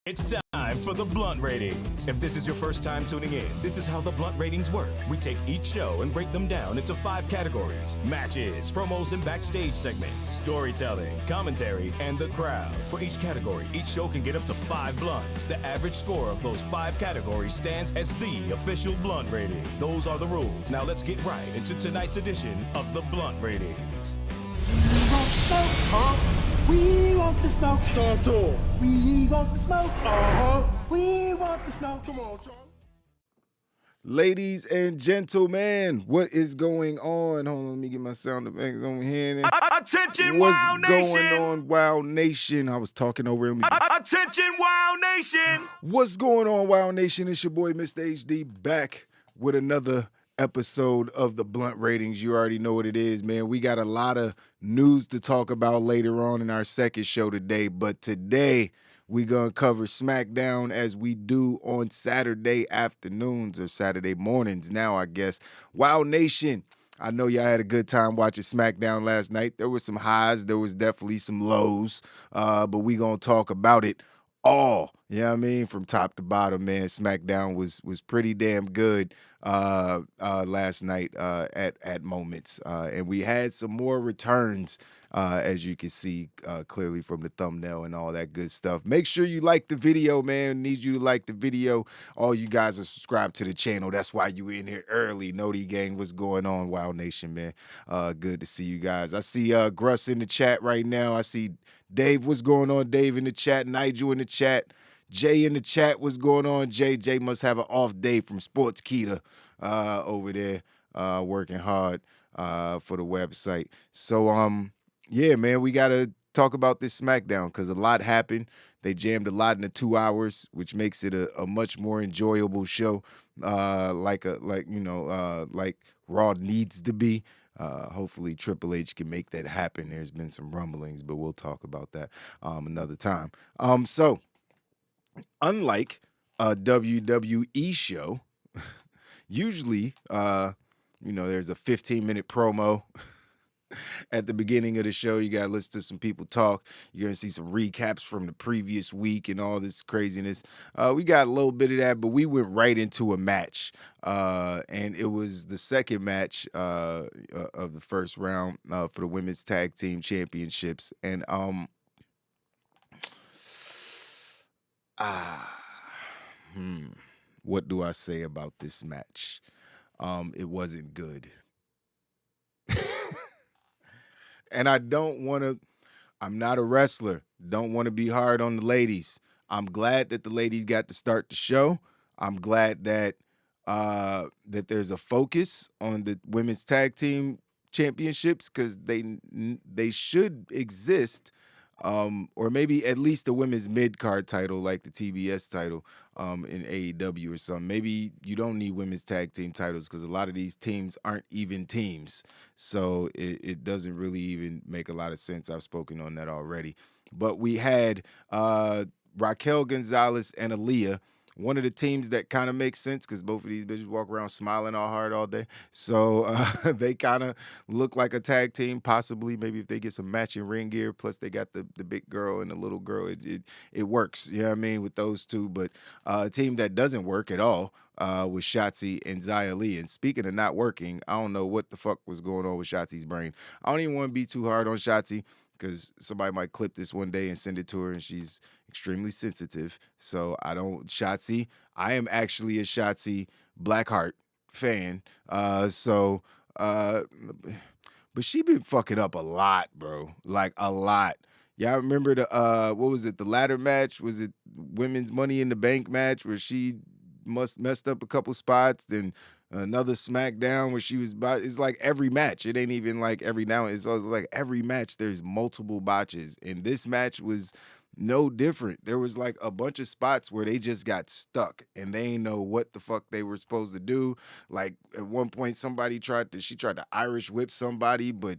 It's time for the Blunt Ratings. If this is your first time tuning in, this is how the Blunt Ratings work. We take each show and break them down into 5 categories: matches, promos and backstage segments, storytelling, commentary, and the crowd. For each category, each show can get up to 5 blunts. The average score of those 5 categories stands as the official Blunt Rating. Those are the rules. Now let's get right into tonight's edition of the Blunt Ratings. We want the smoke. Talk to him. We want the smoke. We want the smoke. Come on, John. Ladies and gentlemen, what is going on? Hold on, let me get my sound effects over here. Attention, What's Wow going Nation! on, Wow Nation? I was talking over him. Attention, Wow Nation! What's going on, Wow Nation? It's your boy, Mr. HD, back with another episode of the Blunt Ratings. You already know what it is, man. We got a lot of news to talk about later on in our second show today, but today we're going to cover Smackdown as we do on Saturday afternoons or Saturday mornings now, I guess. Wow Nation, I know y'all had a good time watching Smackdown last night. There was some highs, there was definitely some lows, but we going to talk about it all. You know what I mean? From top to bottom, man. Smackdown was pretty damn good last night at moments. And we had some more returns, as you can see clearly from the thumbnail and all that good stuff. Make sure you like the video, man. Need you to like the video. All you guys are subscribed to the channel. That's why you in here early. Noti Gang, what's going on, Wow Nation, man? Good to see you guys. I see Gruss in the chat right now. I see Dave, what's going on, Dave, in the chat. Nigel in the chat. Jay in the chat, what's going on, Jay? Jay must have an off day from Sportskeeda over there working hard for the website. So, yeah, man, we got to talk about this Smackdown because a lot happened. They jammed a lot in the 2 hours, which makes it a much more enjoyable show, like Raw needs to be. Hopefully Triple H can make that happen. There's been some rumblings, but we'll talk about that another time. So unlike a WWE show, usually, there's a 15-minute promo at the beginning of the show. You got to listen to some people talk. You're going to see some recaps from the previous week and all this craziness. We got a little bit of that, but we went right into a match. And it was the second match of the first round for the Women's Tag Team Championships. And what do I say about this match? It wasn't good. And I'm not a wrestler. Don't want to be hard on the ladies. I'm glad that the ladies got to start the show. I'm glad that that there's a focus on the Women's Tag Team Championships because they should exist. Or maybe at least the women's mid-card title, like the TBS title in AEW or something. Maybe you don't need women's tag team titles because a lot of these teams aren't even teams. So it doesn't really even make a lot of sense. I've spoken on that already. But we had Raquel Gonzalez and Aaliyah, one of the teams that kind of makes sense because both of these bitches walk around smiling all hard all day. So they kind of look like a tag team, possibly. Maybe if they get some matching ring gear, plus they got the big girl and the little girl, it works, you know what I mean, with those two. But a team that doesn't work at all was Shotzi and Xia Li. And speaking of not working, I don't know what the fuck was going on with Shotzi's brain. I don't even want to be too hard on Shotzi because somebody might clip this one day and send it to her, and she's extremely sensitive. So Shotzi, I am actually a Shotzi Blackheart fan. But she been fucking up a lot, bro. Like a lot. Y'all remember the ladder match? Was it women's Money in the Bank match where she messed up a couple spots? Then another Smackdown where she was it's like every match. It ain't even like every now and it's like every match there's multiple botches. And this match was no different. There was like a bunch of spots where they just got stuck and they ain't know what the fuck they were supposed to do. Like at one point she tried to Irish whip somebody, but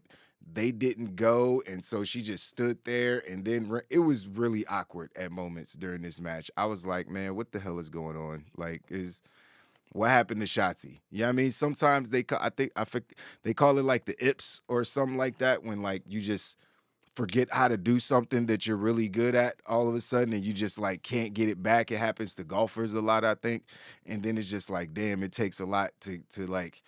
they didn't go, and so she just stood there, and then it was really awkward at moments during this match. I was like, man, what the hell is going on? Like, what happened to Shotzi? You know what I mean? Sometimes they call it like the ips or something like that when like you just forget how to do something that you're really good at all of a sudden, and you just like can't get it back. It happens to golfers a lot, I think. And then it's just like, damn, it takes a lot to like,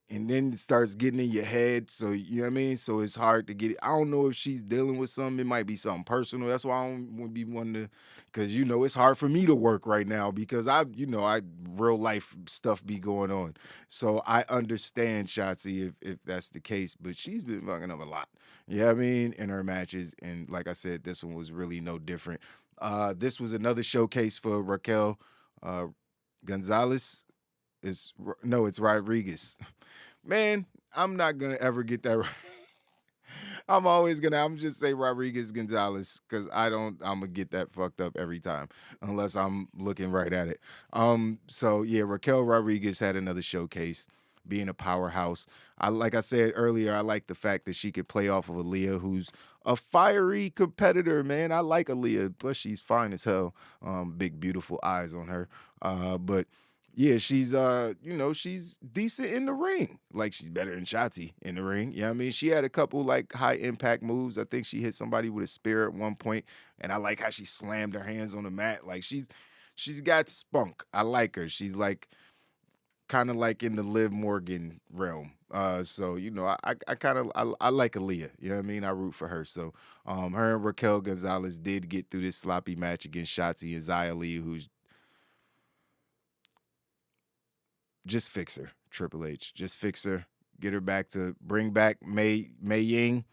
and then it starts getting in your head. So you know what I mean? So it's hard to get it. I don't know if she's dealing with something. It might be something personal. That's why I don't want to be one to, because it's hard for me to work right now because I real life stuff be going on. So I understand Shotzi if that's the case, but she's been fucking up a lot. You know what I mean? In her matches. And like I said, this one was really no different. This was another showcase for Raquel Gonzalez. It's Rodriguez. Man, I'm not gonna ever get that right. I'm just say Rodriguez Gonzalez because I'm gonna get that fucked up every time unless I'm looking right at it. So yeah, Raquel Rodriguez had another showcase, being a powerhouse. Like I said earlier, I like the fact that she could play off of Aaliyah, who's a fiery competitor, man. I like Aaliyah, plus she's fine as hell. Big beautiful eyes on her. But yeah, she's she's decent in the ring. Like she's better than Shotzi in the ring. You know what I mean? She had a couple like high impact moves. I think she hit somebody with a spear at one point, and I like how she slammed her hands on the mat. Like she's got spunk. I like her. She's like kind of like in the Liv Morgan realm. So I kind of I like Aaliyah. You know what I mean? I root for her. So her and Raquel Gonzalez did get through this sloppy match against Shotzi and Xia Li, who's just fix her, Triple H. Just fix her. Get her back to bring back Mei Ying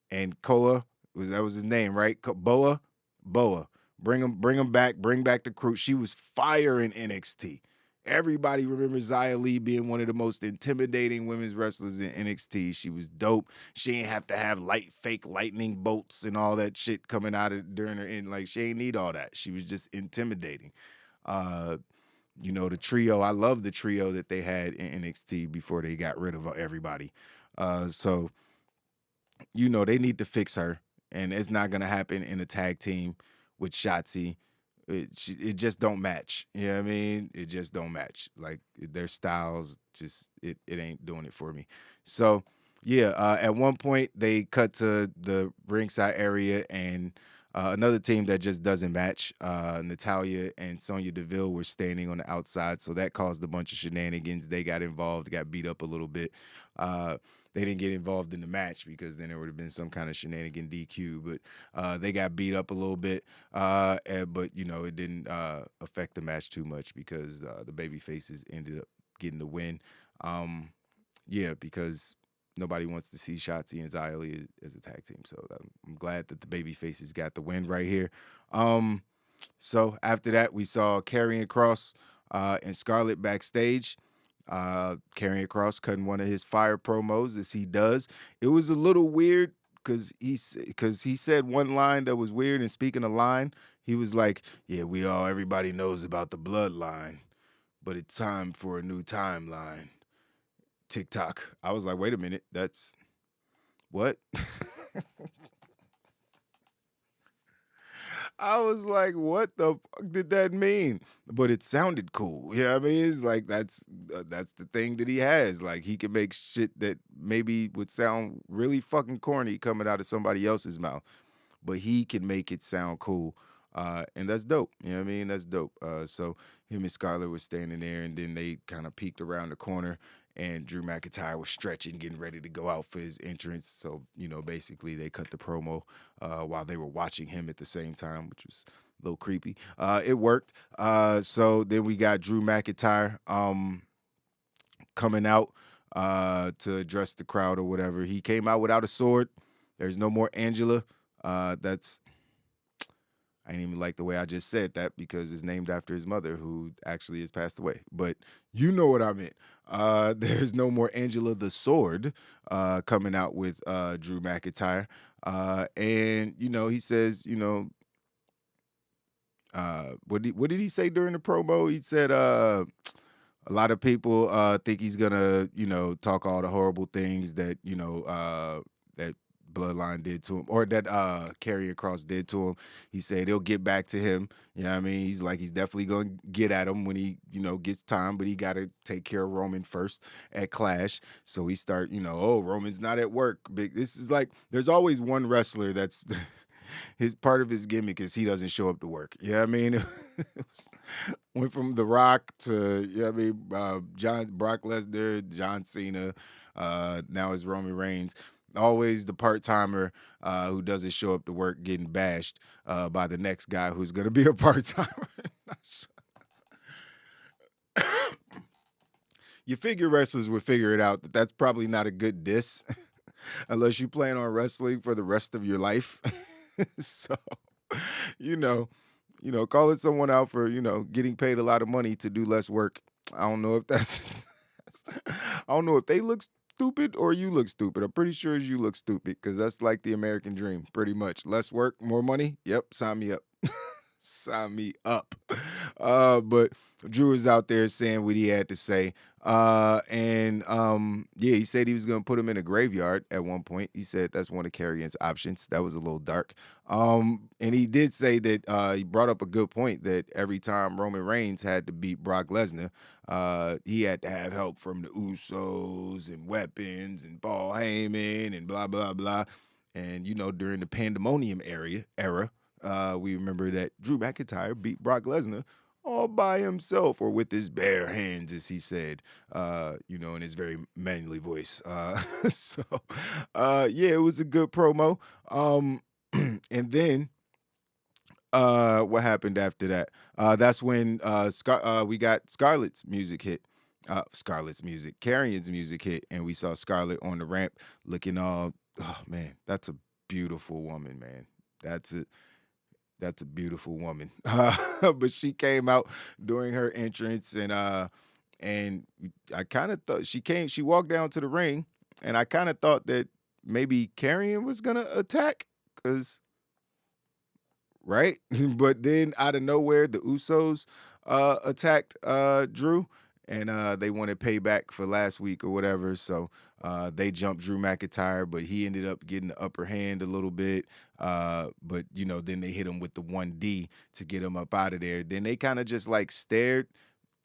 and Koa. That was his name, right? Boa. Bring him back. Bring back the crew. She was fire in NXT. Everybody remembers Xia Li being one of the most intimidating women's wrestlers in NXT. She was dope. She ain't have to have fake lightning bolts and all that shit coming out of during her in. Like she ain't need all that. She was just intimidating. The trio, I love the trio that they had in NXT before they got rid of everybody. So they need to fix her, and it's not going to happen in a tag team with Shotzi. It just don't match. You know what I mean? It just don't match. Like their styles, just it ain't doing it for me. So yeah, at one point they cut to the ringside area and another team that just doesn't match. Natalya and Sonya Deville were standing on the outside, so that caused a bunch of shenanigans. They got involved, got beat up a little bit. They didn't get involved in the match because then there would have been some kind of shenanigan DQ, but they got beat up a little bit. But it didn't affect the match too much because the baby faces ended up getting the win. Because nobody wants to see Shotzi and Xia Li as a tag team. So I'm glad that the baby faces got the win right here. So after that, we saw Karrion Kross and Scarlett backstage. Karrion Kross cutting one of his fire promos as he does. It was a little weird because he said one line that was weird, and speaking of line, he was like, yeah, everybody knows about the bloodline, but it's time for a new timeline. TikTok. I was like, wait a minute, that's what? I was like, what the fuck did that mean? But it sounded cool. You know what I mean? It's like that's the thing that he has. Like he can make shit that maybe would sound really fucking corny coming out of somebody else's mouth, but he can make it sound cool. And that's dope. You know what I mean? That's dope. So him and Scarlett were standing there, and then they kind of peeked around the corner, and Drew McIntyre was stretching, getting ready to go out for his entrance. So, basically they cut the promo while they were watching him at the same time, which was a little creepy. It worked. So then we got Drew McIntyre coming out to address the crowd or whatever. He came out without a sword. There's no more Angela. I didn't even like the way I just said that because it's named after his mother, who actually has passed away. But you know what I meant. There's no more Angela the Sword coming out with Drew McIntyre. And, he says, what did he say during the promo? He said a lot of people think he's going to, talk all the horrible things that, that Bloodline did to him, or that Karrion Kross did to him. He said he'll get back to him. You know what I mean? He's definitely going to get at him when he, gets time, but he got to take care of Roman first at Clash. So he start, oh, Roman's not at work. This is there's always one wrestler that's his part of his gimmick is he doesn't show up to work. You know what I mean? Went from The Rock to, Brock Lesnar, John Cena, now it's Roman Reigns. Always the part-timer who doesn't show up to work getting bashed by the next guy who's going to be a part-timer. You figure wrestlers would figure it out that that's probably not a good diss unless you plan on wrestling for the rest of your life. So, calling someone out for, getting paid a lot of money to do less work. I don't know if I don't know if they look stupid or you look stupid. I'm pretty sure you look stupid because that's like the American dream, pretty much. Less work, more money. Yep, sign me up. Sign me up. But Drew is out there saying what he had to say. He said he was going to put him in a graveyard at one point. He said that's one of Karrion's options. That was a little dark. And he did say that he brought up a good point that every time Roman Reigns had to beat Brock Lesnar, he had to have help from the Usos and weapons and Paul Heyman and blah, blah, blah. And, during the Pandemonium era, we remember that Drew McIntyre beat Brock Lesnar all by himself or with his bare hands, as he said, in his very manly voice. It was a good promo. And then what happened after that? That's when we got Scarlett's music hit. Karrion's music hit, and we saw Scarlett on the ramp looking all, oh, man, that's a beautiful woman, man. That's a beautiful woman. But she came out during her entrance, and I kind of thought she walked down to the ring, and I kind of thought that maybe Karrion was gonna attack, right? But then out of nowhere, the Usos attacked Drew, and they wanted payback for last week or whatever. So they jumped Drew McIntyre, but he ended up getting the upper hand a little bit. But then they hit him with the 1D to get him up out of there. Then they kind of just stared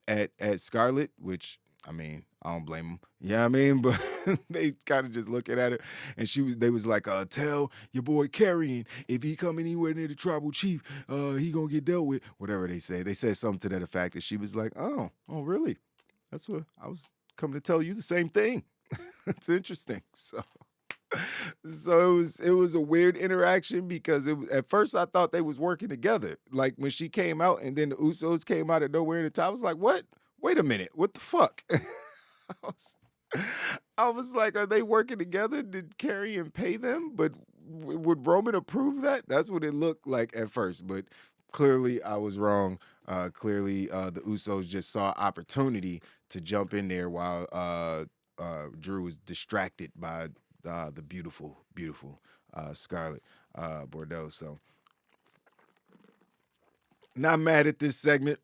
at Scarlett, which, I mean, I don't blame them. Yeah, I mean, but they kind of just looking at her, and they was like, tell your boy Karrion if he come anywhere near the tribal chief, he gonna get dealt with. Whatever they say. They said something to that effect, and she was like, oh, really? That's what I was coming to tell you the same thing. It's interesting. So it was a weird interaction because at first I thought they was working together. Like when she came out and then the Usos came out of nowhere in the top, I was like, what? Wait a minute, what the fuck? I was like, are they working together? Did Karrion pay them? But would Roman approve that? That's what it looked like at first, but clearly I was wrong. Clearly the Usos just saw opportunity to jump in there while Drew was distracted by the beautiful, beautiful Scarlett Bordeaux. So not mad at this segment.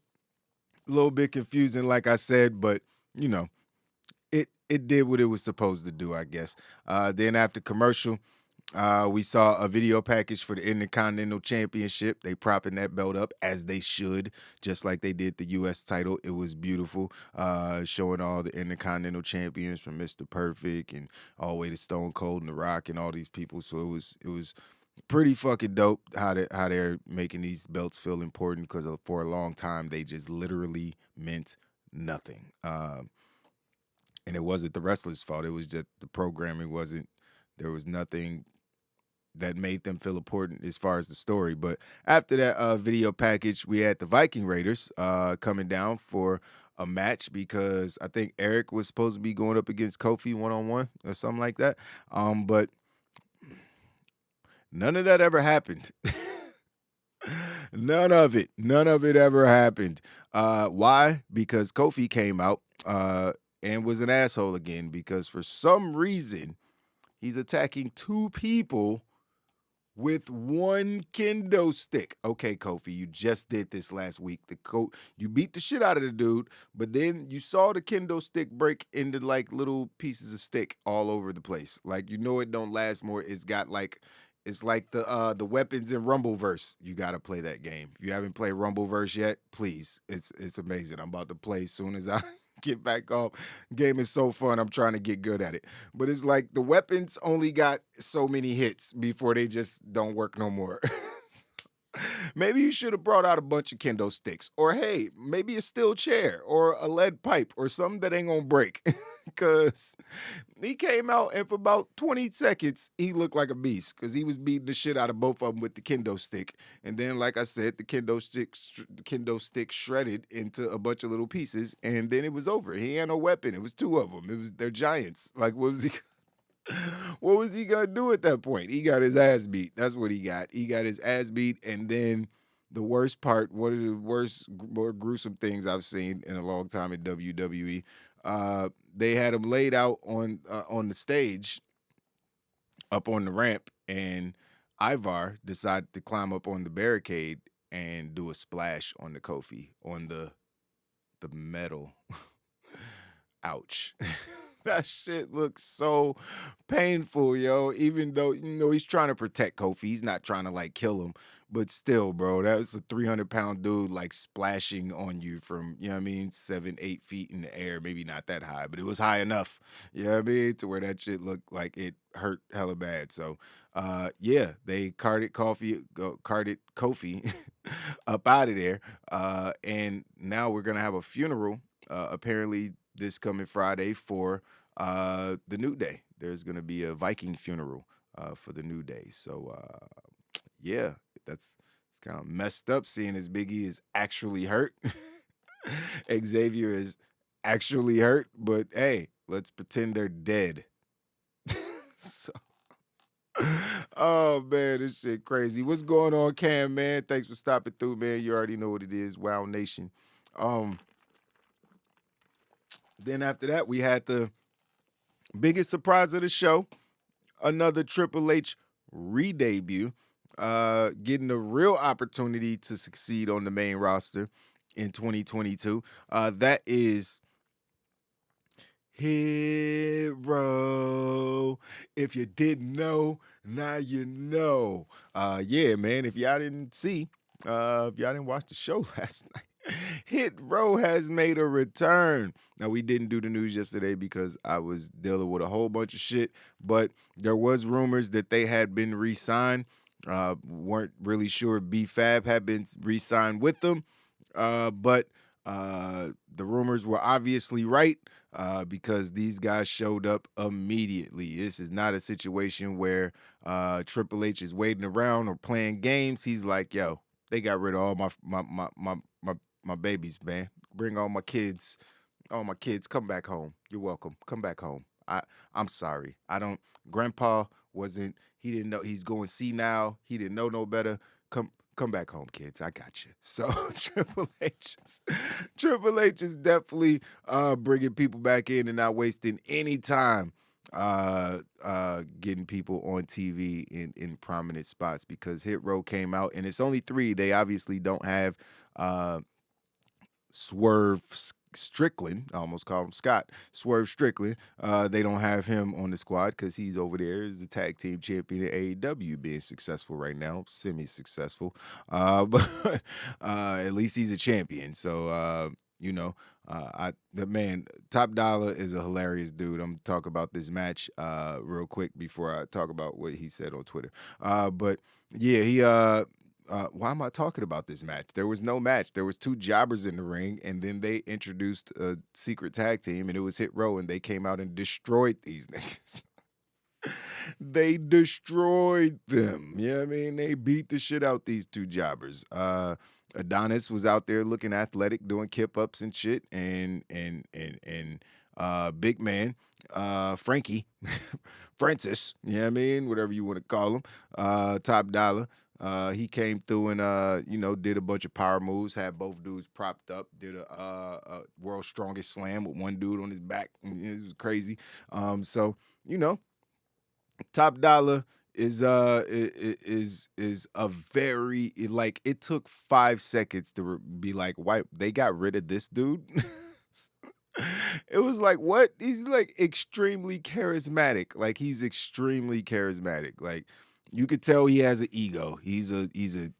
A little bit confusing, like I said, but it did what it was supposed to do, I guess. Then after commercial, we saw a video package for the Intercontinental Championship. They propping that belt up as they should, just like they did the U.S. title. It was beautiful, showing all the Intercontinental champions from Mr. Perfect and all the way to Stone Cold and The Rock and all these people. So it was pretty fucking dope how they're making these belts feel important, because for a long time they just literally meant nothing. And it wasn't the wrestlers' fault. It was just the programming wasn't. There was nothing that made them feel important as far as the story. But after that video package, we had the Viking Raiders coming down for a match, because I think Eric was supposed to be going up against Kofi one-on-one or something like that. But none of that ever happened. None of it ever happened. Why? Because Kofi came out and was an asshole again, because for some reason he's attacking two people with one kendo stick. Okay, Kofi, you just did this last week. You beat the shit out of the dude, but then you saw the kendo stick break into like little pieces of stick all over the place. Like, you know, it don't last more. It's like the weapons in Rumbleverse. You got to play that game. If you haven't played Rumbleverse yet, please. It's amazing. I'm about to play as soon as I get back off. Game is so fun. I'm trying to get good at it. But it's like the weapons only got so many hits before they just don't work no more. Maybe you should have brought out a bunch of kendo sticks. Or, hey, maybe a steel chair or a lead pipe or something that ain't going to break. Because he came out and for about 20 seconds, he looked like a beast because he was beating the shit out of both of them with the kendo stick. And then, like I said, the kendo stick shredded into a bunch of little pieces. And then it was over. He had no weapon. It was two of them. They're giants. Like, what was he... What was he gonna do at that point? He got his ass beat. That's what he got. He got his ass beat, and then the worst part, one of the worst, more gruesome things I've seen in a long time in WWE, they had him laid out on the stage, up on the ramp, and Ivar decided to climb up on the barricade and do a splash on the Kofi, on the metal. Ouch. That shit looks so painful, yo. Even though, you know, he's trying to protect Kofi. He's not trying to, like, kill him. But still, bro, that was a 300-pound dude, like, splashing on you from, you know what I mean, 7, 8 feet in the air. Maybe not that high, but it was high enough, you know what I mean, to where that shit looked like it hurt hella bad. So, yeah, they carted Kofi up out of there. And now we're going to have a funeral, apparently, this coming Friday for the New Day. There's going to be a Viking funeral for the New Day. So, yeah, it's kind of messed up seeing as Big E is actually hurt. Xavier is actually hurt. But, hey, let's pretend they're dead. So, oh, man, this shit crazy. What's going on, Cam, man? Thanks for stopping through, man. You already know what it is, Wow Nation. Then after that, we had the biggest surprise of the show, another Triple H re-debut, getting a real opportunity to succeed on the main roster in 2022. That is Hero. If you didn't know, now you know. Yeah, man, if y'all didn't see, if y'all didn't watch the show last night, Hit Row has made a return. Now, we didn't do the news yesterday because I was dealing with a whole bunch of shit, but there was rumors that they had been re-signed. Weren't really sure if B-Fab had been re-signed with them, but the rumors were obviously right because these guys showed up immediately. This is not a situation where Triple H is waiting around or playing games. He's like, yo, they got rid of all my babies, man. Bring all my kids. All my kids, come back home. You're welcome. Come back home. I'm sorry. Grandpa wasn't, he didn't know, he's going senile. He didn't know no better. Come back home, kids. I got you. So Triple H is definitely bringing people back in and not wasting any time getting people on TV in prominent spots because Hit Row came out and it's only 3. They obviously don't have Swerve Strickland. I almost called him Scott. Swerve Strickland. They don't have him on the squad because he's over there as a tag team champion at AEW, being successful right now, semi-successful. But at least he's a champion. So, you know, the man, Top Dollar is a hilarious dude. I'm gonna talk about this match real quick before I talk about what he said on Twitter. But yeah, he why am I talking about this match? There was no match. There was 2 jobbers in the ring, and then they introduced a secret tag team, and it was Hit Row, and they came out and destroyed these niggas. They destroyed them. You know what I mean? They beat the shit out these 2 jobbers. Adonis was out there looking athletic, doing kip-ups and shit, and big man, Frankie, Francis, you know what I mean? Whatever you want to call him, Top Dollar. He came through and, you know, did a bunch of power moves, had both dudes propped up, did a world's strongest slam with one dude on his back. It was crazy. So, you know, Top Dollar is a very like it took 5 seconds to be like, why they got rid of this dude. It was like, what? He's like extremely charismatic. Like he's extremely charismatic. Like you could tell he has an ego. He's a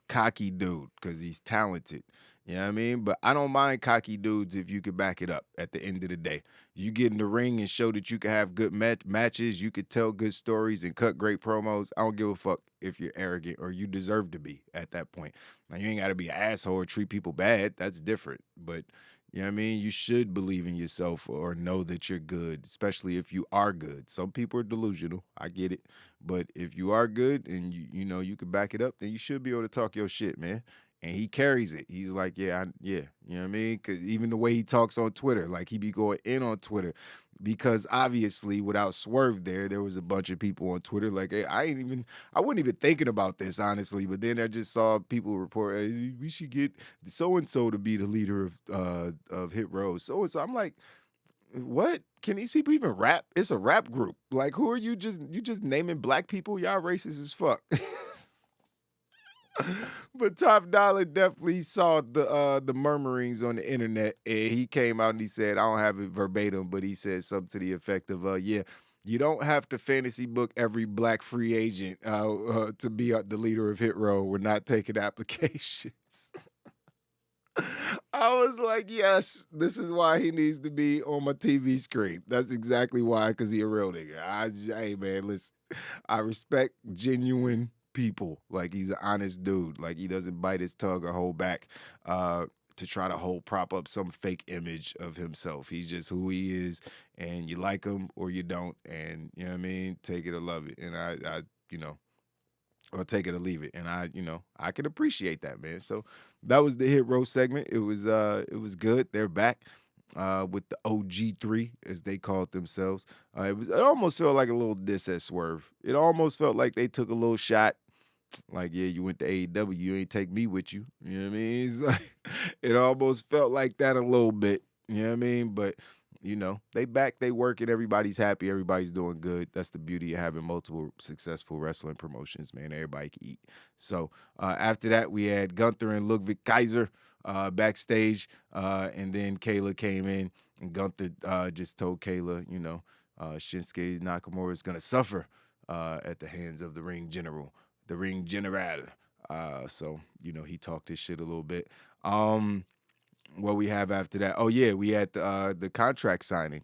cocky dude because he's talented. You know what I mean? But I don't mind cocky dudes if you could back it up at the end of the day. You get in the ring and show that you can have good matches, you could tell good stories and cut great promos. I don't give a fuck if you're arrogant or you deserve to be at that point. Now, you ain't got to be an asshole or treat people bad. That's different. But you know what I mean? You should believe in yourself or know that you're good, especially if you are good. Some people are delusional. I get it. But if you are good and you know you can back it up, then you should be able to talk your shit, man. And he carries it. He's like, yeah, you know what I mean? Because even the way he talks on Twitter, like he be going in on Twitter, because obviously without Swerve there was a bunch of people on Twitter like, hey, I wasn't even thinking about this, honestly. But then I just saw people report, hey, we should get so-and-so to be the leader of Hit Row. So-and-so. I'm like, what? Can these people even rap? It's a rap group. Like, who are you just naming black people? Y'all racist as fuck. But Top Dollar definitely saw the murmurings on the internet, and he came out and he said, I don't have it verbatim, but he said something to the effect of, yeah, you don't have to fantasy book every black free agent to be the leader of Hit Row. We're not taking applications. I was like, yes, this is why he needs to be on my TV screen. That's exactly why, because he a real nigga. Hey, man, listen, I respect genuine people. Like, he's an honest dude. Like, he doesn't bite his tongue or hold back to try to prop up some fake image of himself. He's just who he is, and you like him or you don't, and, you know what I mean? Take it or love it. And I you know, or take it or leave it. And I can appreciate that, man. So that was the Hit Row segment. It was good. They're back with the OG3, as they called themselves. It almost felt like a little diss at Swerve. It almost felt like they took a little shot. Like, yeah, you went to AEW, you ain't take me with you. You know what I mean? It's like, it almost felt like that a little bit. You know what I mean? But you know, they back, they working, everybody's happy, everybody's doing good. That's the beauty of having multiple successful wrestling promotions, man. Everybody can eat. So after that, we had Gunther and Ludwig Kaiser backstage, and then Kayla came in, and Gunther just told Kayla, you know, Shinsuke Nakamura is going to suffer at the hands of the ring general. So, you know, he talked his shit a little bit. What we have after that? Oh yeah, we had the contract signing,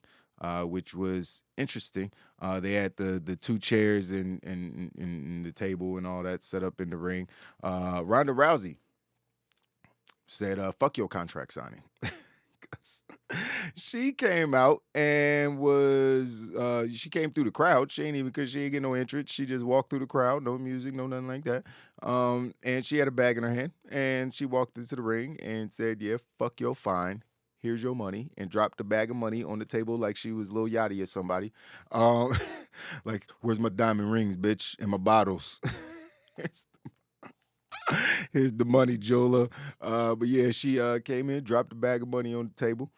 which was interesting. They had the two chairs and the table and all that set up in the ring. Ronda Rousey said, "Fuck your contract signing." She came out and she came through the crowd. She ain't even, because she ain't get no entrance. She just walked through the crowd, no music, no nothing like that. And she had a bag in her hand, and she walked into the ring and said, yeah, fuck your fine. Here's your money, and dropped the bag of money on the table like she was Lil Yachty or somebody. Like, where's my diamond rings, bitch, and my bottles? Here's the money, Jola. But yeah, she came in, dropped a bag of money on the table,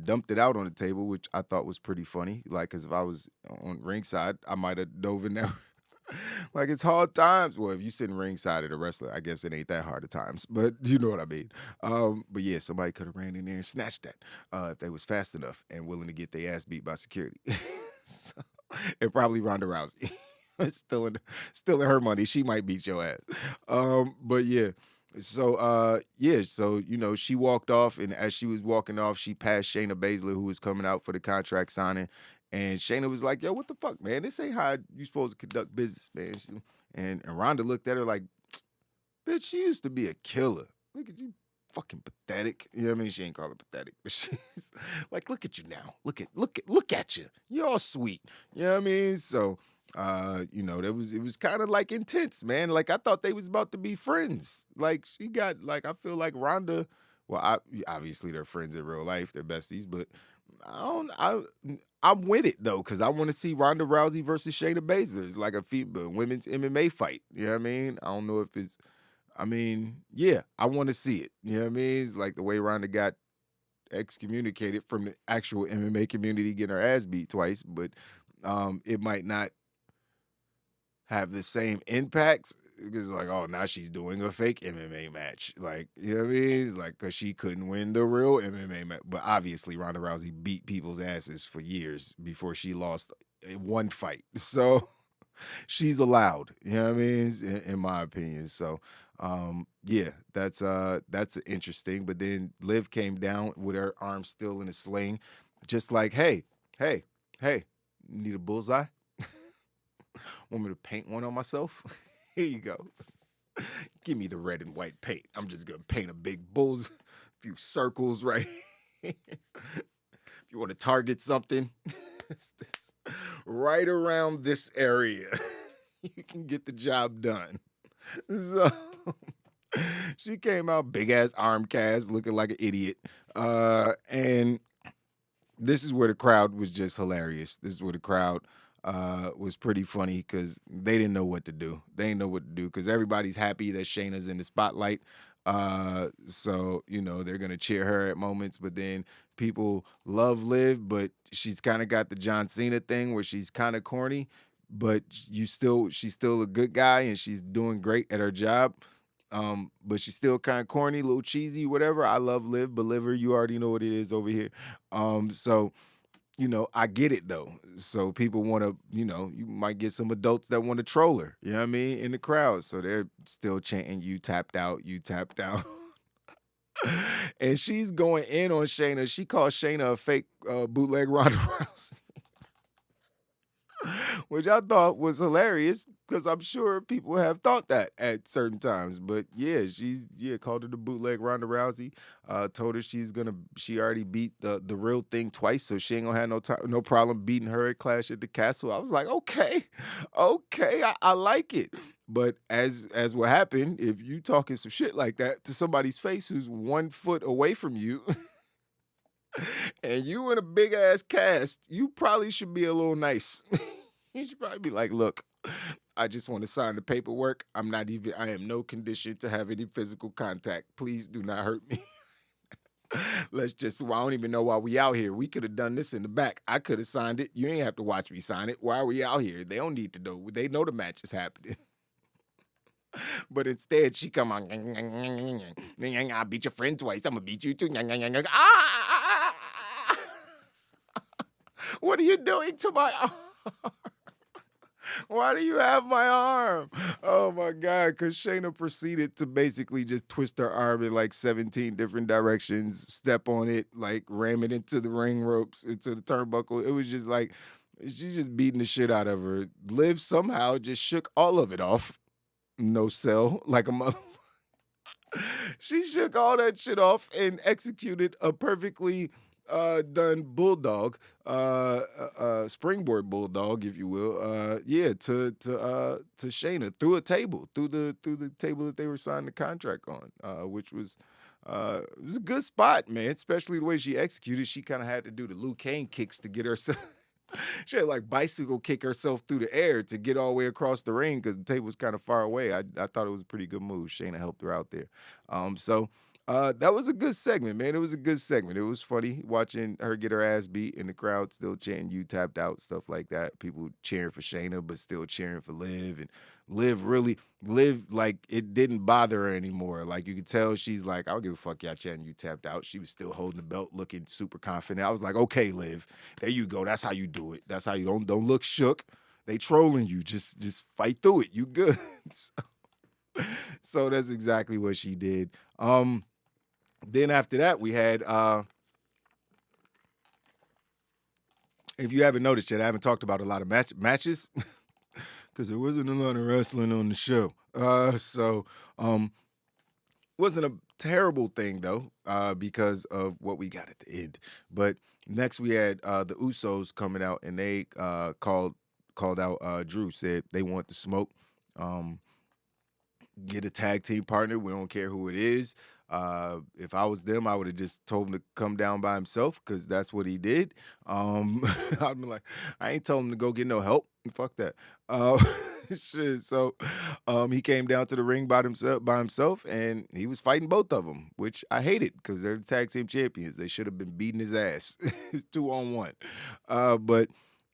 dumped it out on the table, which I thought was pretty funny. Like, because if I was on ringside, I might have dove in there. Like, it's hard times. Well, if you sitting ringside at a wrestler, I guess it ain't that hard at times. But you know what I mean. But yeah, somebody could have ran in there and snatched that if they was fast enough and willing to get their ass beat by security. So, and probably Ronda Rousey. still in her money. She might beat your ass. But yeah. So so you know, she walked off, and as she was walking off, she passed Shayna Baszler, who was coming out for the contract signing. And Shayna was like, yo, what the fuck, man? This ain't how you supposed to conduct business, man. And Ronda looked at her like, bitch, she used to be a killer. Look at you, fucking pathetic. You know what I mean? She ain't call her pathetic, but she's like, look at you now. Look at you. You're all sweet. You know what I mean? So you know, it was kind of like intense, man. Like, I thought they was about to be friends. Like, she got, like, I feel like Ronda, well, obviously they're friends in real life, they're besties, but I'm with it though, because I want to see Ronda Rousey versus Shayna Baszler. It's like a women's MMA fight. You know what I mean? I don't know if it's, I mean, yeah, I want to see it. You know what I mean? It's like the way Ronda got excommunicated from the actual MMA community, getting her ass beat twice, but it might not have the same impacts. Because like, oh, now she's doing a fake MMA match. Like, you know what I mean? It's like, because she couldn't win the real MMA match. But obviously, Ronda Rousey beat people's asses for years before she lost one fight. So she's allowed. You know what I mean? In my opinion. So, yeah, that's interesting. But then Liv came down with her arm still in a sling, just like, hey, need a bullseye? Want me to paint one on myself? Here you go. Give me the red and white paint. I'm just gonna paint a big bull's few circles right. If you want to target something, it's this, right around this area, you can get the job done. So she came out big ass arm cast, looking like an idiot, and this is where the crowd was just hilarious. This is where the crowd was pretty funny because they didn't know what to do. They didn't know what to do because everybody's happy that Shayna's in the spotlight. So, you know, they're going to cheer her at moments, but then people love Liv, but she's kind of got the John Cena thing where she's kind of corny, but she's still a good guy and she's doing great at her job. But she's still kind of corny, a little cheesy, whatever. I love Liv, but Liver, you already know what it is over here. So, you know, I get it though. So people want to, you know, you might get some adults that want to troll her, you know what I mean, in the crowd. So they're still chanting, you tapped out, you tapped out. And she's going in on Shayna. She calls Shayna a fake bootleg Ronda Rousey. Which I thought was hilarious because I'm sure people have thought that at certain times. But yeah, she called her the bootleg Ronda Rousey. Told her she already beat the real thing twice, so she ain't gonna have no problem beating her at Clash at the Castle. I was like, okay, I like it. But as what happened, if you talking some shit like that to somebody's face who's 1 foot away from you. And you in a big ass cast, you probably should be a little nice. You should probably be like, look, I just want to sign the paperwork. I am no condition to have any physical contact. Please do not hurt me. I don't even know why we out here. We could have done this in the back. I could have signed it. You ain't have to watch me sign it. Why are we out here? They don't need to know. They know the match is happening. But instead, she come on, I beat your friend twice. I'm going to beat you too. What are you doing to my arm? Why do you have my arm? Oh, my God. Because Shayna proceeded to basically just twist her arm in like 17 different directions, step on it, like ram it into the ring ropes, into the turnbuckle. It was just like, she's just beating the shit out of her. Liv somehow just shook all of it off. No sell, like a mother. She shook all that shit off and executed a perfectly done bulldog, springboard bulldog, if you will. To Shayna through the table that they were signing the contract on, which was it was a good spot, man. Especially the way she executed. She kind of had to do the Liu Kang kicks to get herself. She had like bicycle kick herself through the air to get all the way across the ring because the table was kind of far away. I thought it was a pretty good move. Shayna helped her out there. That was a good segment, man. It was a good segment. It was funny watching her get her ass beat and the crowd still chanting you tapped out, stuff like that. People cheering for Shayna but still cheering for Liv. And Liv like it didn't bother her anymore. Like you could tell she's like, I don't give a fuck y'all chanting you tapped out. She was still holding the belt, looking super confident. I was like, okay, Liv, there you go. That's how you do it. That's how you don't look shook. They trolling you. Just fight through it. You good. So that's exactly what she did. Then after that, we had, if you haven't noticed yet, I haven't talked about a lot of matches because there wasn't a lot of wrestling on the show. Wasn't a terrible thing, though, because of what we got at the end. But next we had the Usos coming out, and they called out Drew, said they want to smoke. Get a tag team partner. We don't care who it is. If I was them, I would have just told him to come down by himself because that's what he did. I'd be like, I ain't told him to go get no help. Fuck that. Shit. So he came down to the ring by himself, and he was fighting both of them, which I hated because they're the tag team champions. They should have been beating his ass. It's 2-on-1. But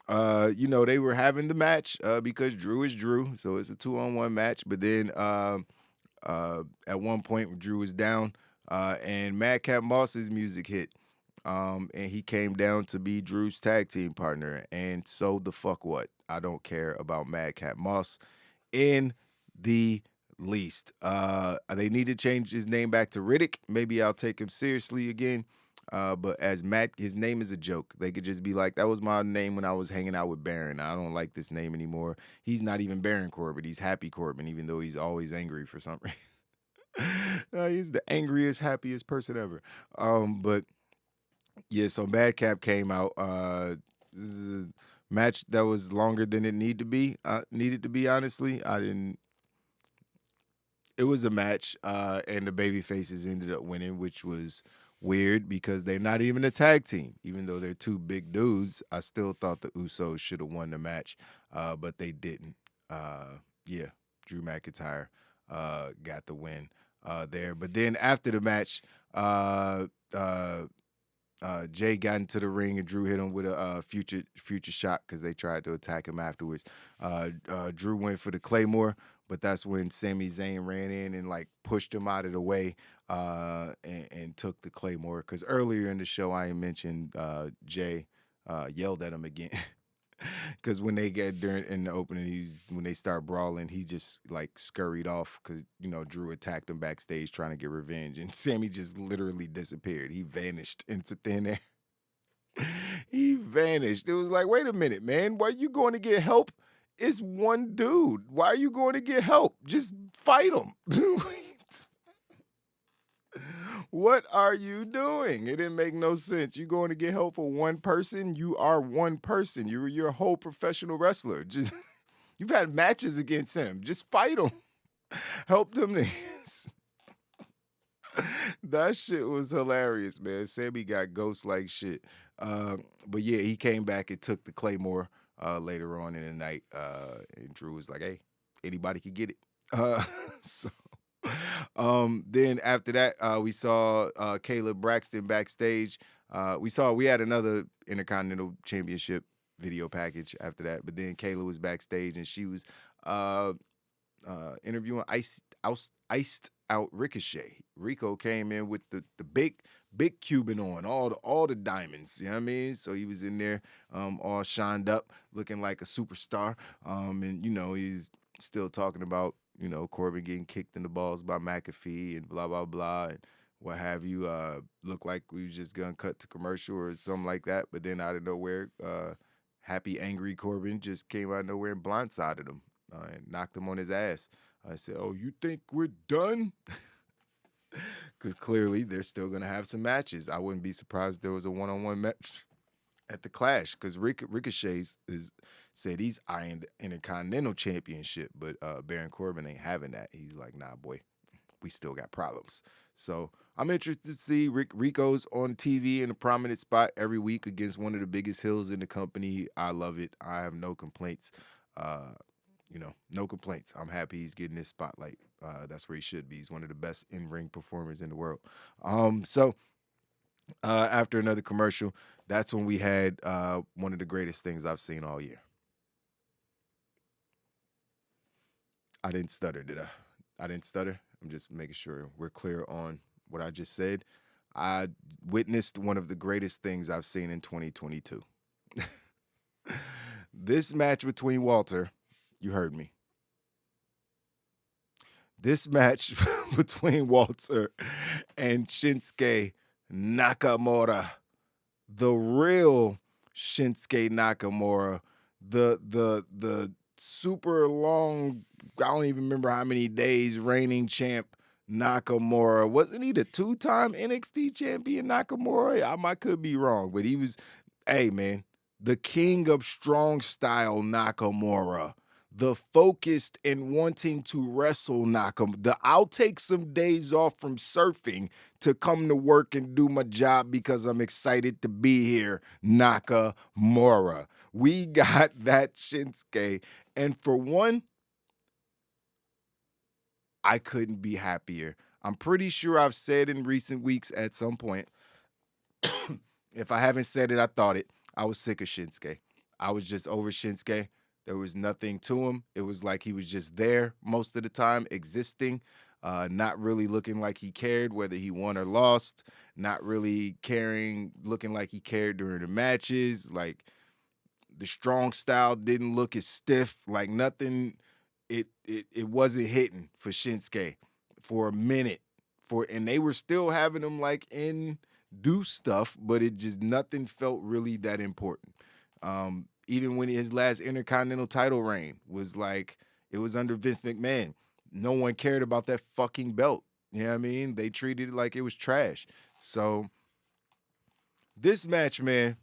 they were having the match because Drew is Drew, so it's a 2-on-1 match. But then at one point, Drew was down, and Madcap Moss's music hit, and he came down to be Drew's tag team partner. And so the fuck what? I don't care about Madcap Moss in the least. They need to change his name back to Riddick. Maybe I'll take him seriously again. But as Matt, his name is a joke. They could just be like, that was my name when I was hanging out with Baron. I don't like this name anymore. He's not even Baron Corbin. He's Happy Corbin, even though he's always angry for some reason. He's the angriest, happiest person ever. But yeah, so Madcap came out. This is a match that was longer than it needed to be. Honestly, it was a match, and the babyfaces ended up winning, which was weird because they're not even a tag team. Even though they're two big dudes, I still thought the Usos should have won the match, but they didn't. Yeah, Drew McIntyre got the win there. But then after the match, Jay got into the ring and Drew hit him with a future shot because they tried to attack him afterwards. Drew went for the Claymore, but that's when Sami Zayn ran in and like pushed him out of the way and took the Claymore. Because earlier in the show, I mentioned Jay yelled at him again. Because when they get in the opening, when they start brawling, he just like scurried off because Drew attacked him backstage trying to get revenge, and Sammy just literally disappeared. He vanished into thin air. He vanished. It was like, wait a minute, man, why are you going to get help? It's one dude. Why are you going to get help? Just fight him. What are you doing? It didn't make no sense. You going to get help for one person? You are one person. You're a whole professional wrestler. Just you've had matches against him. Just fight him. Help them. That shit was hilarious, man. Sammy got ghost like shit. But yeah, he came back and took the Claymore later on in the night. And Drew was like, hey, anybody can get it. Then after that, we saw Caleb Braxton backstage. We had another Intercontinental Championship video package after that, but then Kayla was backstage and she was interviewing iced out Ricochet. Rico came in with the big Cuban on, all the diamonds, you know what I mean? So he was in there all shined up, looking like a superstar. And he's still talking about Corbin getting kicked in the balls by McAfee and blah, blah, blah, and what have you. Looked like we was just going to cut to commercial or something like that. But then out of nowhere, happy, angry Corbin just came out of nowhere and blindsided him and knocked him on his ass. I said, oh, you think we're done? Because clearly they're still going to have some matches. I wouldn't be surprised if there was a one-on-one match at the Clash, because Ricochet said he's eyeing the Intercontinental Championship, but Baron Corbin ain't having that. He's like, nah, boy, we still got problems. So I'm interested to see Rico's on TV in a prominent spot every week against one of the biggest heels in the company. I love it. I have no complaints. No complaints. I'm happy he's getting this spotlight. That's where he should be. He's one of the best in-ring performers in the world. So after another commercial, that's when we had one of the greatest things I've seen all year. I didn't stutter, did I? I didn't stutter. I'm just making sure we're clear on what I just said. I witnessed one of the greatest things I've seen in 2022. This match between Walter, you heard me. This match between Walter and Shinsuke Nakamura, the real Shinsuke Nakamura, the super long, I don't even remember how many days reigning champ Nakamura. Wasn't he the two-time NXT champion Nakamura? I could be wrong, but he was, hey man, the king of strong style Nakamura. The focused and wanting to wrestle Nakamura. I'll take some days off from surfing to come to work and do my job because I'm excited to be here, Nakamura. We got that Shinsuke. And for one, I couldn't be happier. I'm pretty sure I've said in recent weeks at some point, if I haven't said it, I thought it. I was sick of Shinsuke. I was just over Shinsuke. There was nothing to him. It was like he was just there most of the time, existing, not really looking like he cared whether he won or lost, not really caring, looking like he cared during the matches. Like the strong style didn't look as stiff, like nothing. It wasn't hitting for Shinsuke for a minute. And they were still having him like do stuff, but it just nothing felt really that important. Even when his last Intercontinental title reign was like, it was under Vince McMahon. No one cared about that fucking belt. You know what I mean? They treated it like it was trash. So this match, man,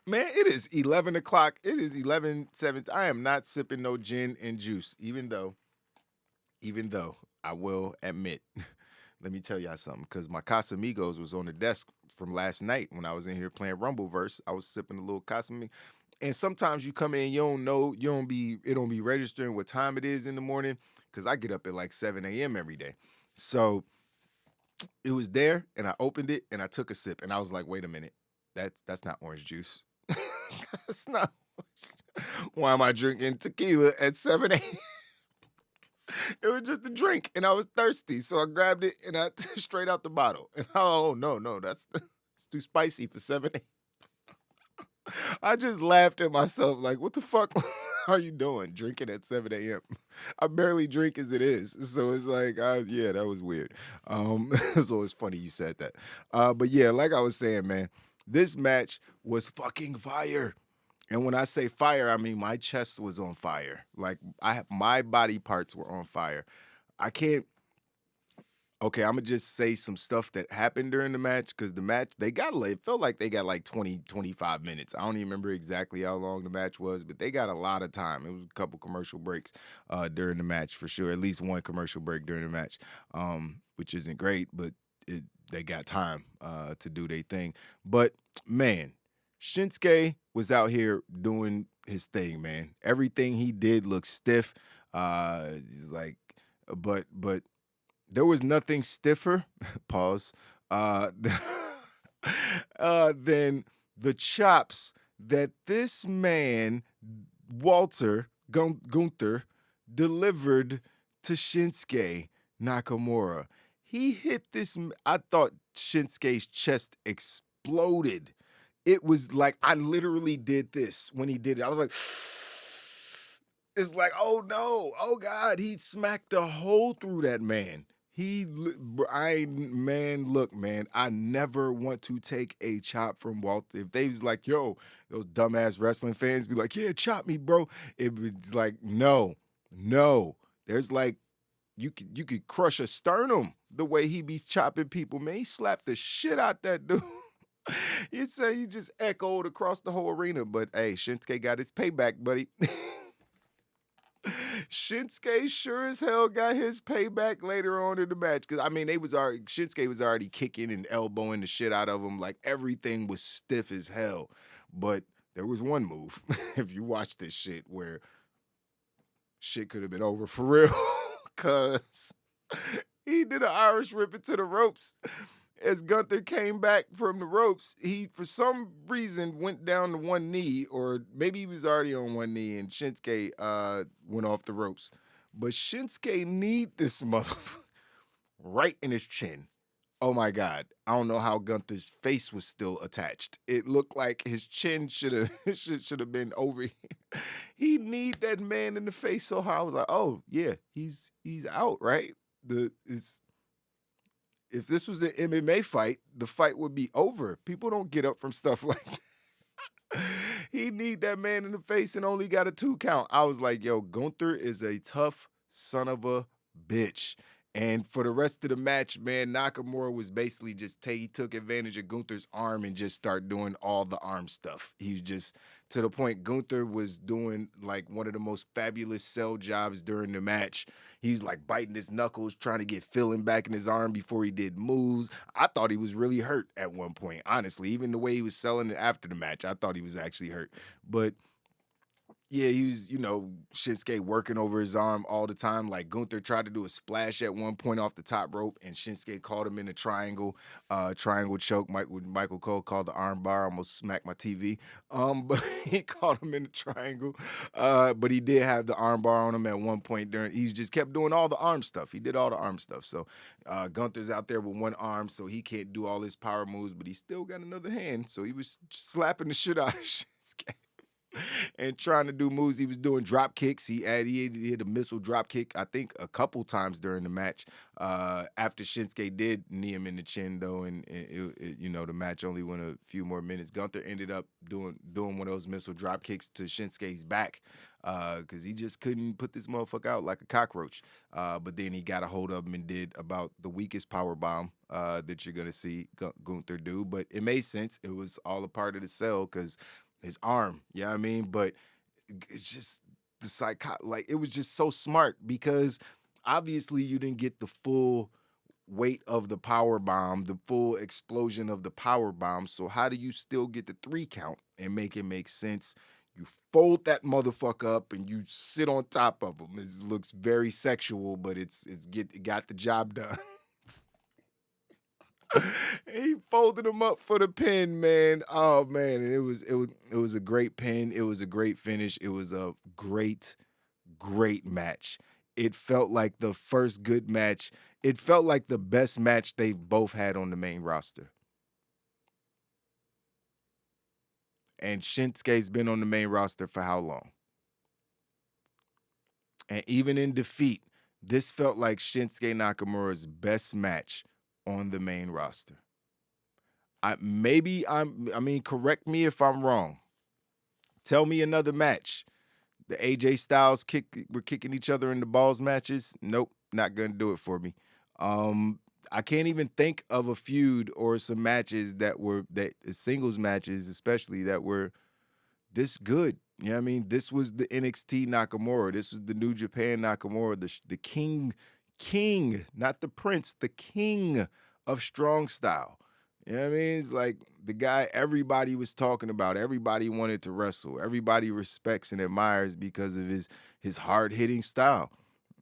it is 11 o'clock. It is 11:07. I am not sipping no gin and juice, even though I will admit, let me tell y'all something, because my Casamigos was on the desk from last night when I was in here playing Rumbleverse. I was sipping a little Casamigo. And sometimes you come in, you don't know, it don't be registering what time it is in the morning, because I get up at like 7 a.m. every day. So it was there, and I opened it, and I took a sip, and I was like, wait a minute, that's not orange juice. That's not. Why am I drinking tequila at 7 a.m.? It was just a drink, and I was thirsty, so I grabbed it and I straight out the bottle. And no, it's too spicy for 7 a.m. I just laughed at myself, like, what the fuck are you doing drinking at 7 a.m.? I barely drink as it is, so it's like, yeah, that was weird. So it's funny you said that. But yeah, like I was saying, man, this match was fucking fire. And when I say fire, I mean my chest was on fire. Like my body parts were on fire. Okay, I'm gonna just say some stuff that happened during the match, because the match, it felt like they got like 20, 25 minutes. I don't even remember exactly how long the match was, but they got a lot of time. It was a couple commercial breaks during the match for sure. At least one commercial break during the match, which isn't great, but they got time to do their thing. But man, Shinsuke was out here doing his thing, man. Everything he did looked stiff. He's like, but there was nothing stiffer, pause, than the chops that this man, Gunther, delivered to Shinsuke Nakamura. He hit this, I thought Shinsuke's chest exploded. It was like, I literally did this when he did it. I was like, it's like, oh no, oh God, he smacked a hole through that man. Look, man, I never want to take a chop from Walter. If they was like, yo, those dumbass wrestling fans be like, yeah, chop me, bro. It was like, no. There's like, you could crush a sternum the way he be chopping people, man. He slapped the shit out that dude. You say he just echoed across the whole arena, but hey, Shinsuke got his payback, buddy. Shinsuke sure as hell got his payback later on in the match, because I mean, Shinsuke was already kicking and elbowing the shit out of him, like everything was stiff as hell. But there was one move, if you watch this shit, where shit could have been over for real, because he did an Irish whip into the ropes. As Gunther came back from the ropes, he, for some reason, went down to one knee, or maybe he was already on one knee, and Shinsuke went off the ropes. But Shinsuke kneed this motherfucker right in his chin. Oh, my God. I don't know how Gunther's face was still attached. It looked like his chin should have been over here. He kneed that man in the face so hard. I was like, oh, yeah, he's out, right? If this was an MMA fight, the fight would be over. People don't get up from stuff like that. He kneed that man in the face and only got a 2 count. I was like, yo, Gunther is a tough son of a bitch. And for the rest of the match, man, Nakamura was basically he took advantage of Gunther's arm and just started doing all the arm stuff. He was just, to the point, Gunther was doing like one of the most fabulous sell jobs during the match. He was like biting his knuckles, trying to get feeling back in his arm before he did moves. I thought he was really hurt at one point, honestly. Even the way he was selling it after the match, I thought he was actually hurt. But Yeah, he was, Shinsuke working over his arm all the time. Like Gunther tried to do a splash at one point off the top rope, and Shinsuke caught him in a triangle choke. Michael Cole called the arm bar, almost smacked my TV. But he caught him in the triangle. But he did have the arm bar on him at one point he just kept doing all the arm stuff. He did all the arm stuff. So Gunther's out there with one arm, so he can't do all his power moves, but he still got another hand. So he was slapping the shit out of Shinsuke. And trying to do moves. He was doing drop kicks. He hit a missile drop kick, I think, a couple times during the match. After Shinsuke did knee him in the chin, though, and the match only went a few more minutes. Gunther ended up doing one of those missile drop kicks to Shinsuke's back because he just couldn't put this motherfucker out like a cockroach. But then he got a hold of him and did about the weakest power bomb that you're gonna see Gunther do. But it made sense. It was all a part of the sell because his arm, you know what I mean? But it's just it was just so smart because obviously you didn't get the full weight of the power bomb, the full explosion of the power bomb. So how do you still get the 3 count and make it make sense? You fold that motherfucker up and you sit on top of him. It looks very sexual, but it got the job done. He folded him up for the pin, man. Oh man, and it was a great pin. It was a great finish. It was a great match. It felt like the first good match. It felt like the best match they've both had on the main roster. And Shinsuke's been on the main roster for how long? And even in defeat, this felt like Shinsuke Nakamura's best match on the main roster. Correct me if I'm wrong. Tell me another match. The AJ Styles we're kicking each other in the balls matches. Nope, not gonna do it for me. I can't even think of a feud or some matches that singles matches, especially that were this good. You know what I mean? This was the NXT Nakamura. This was the New Japan Nakamura, the king, not the prince, the king of strong style. You know what I mean? It's like the guy everybody was talking about. Everybody wanted to wrestle. Everybody respects and admires because of his hard-hitting style.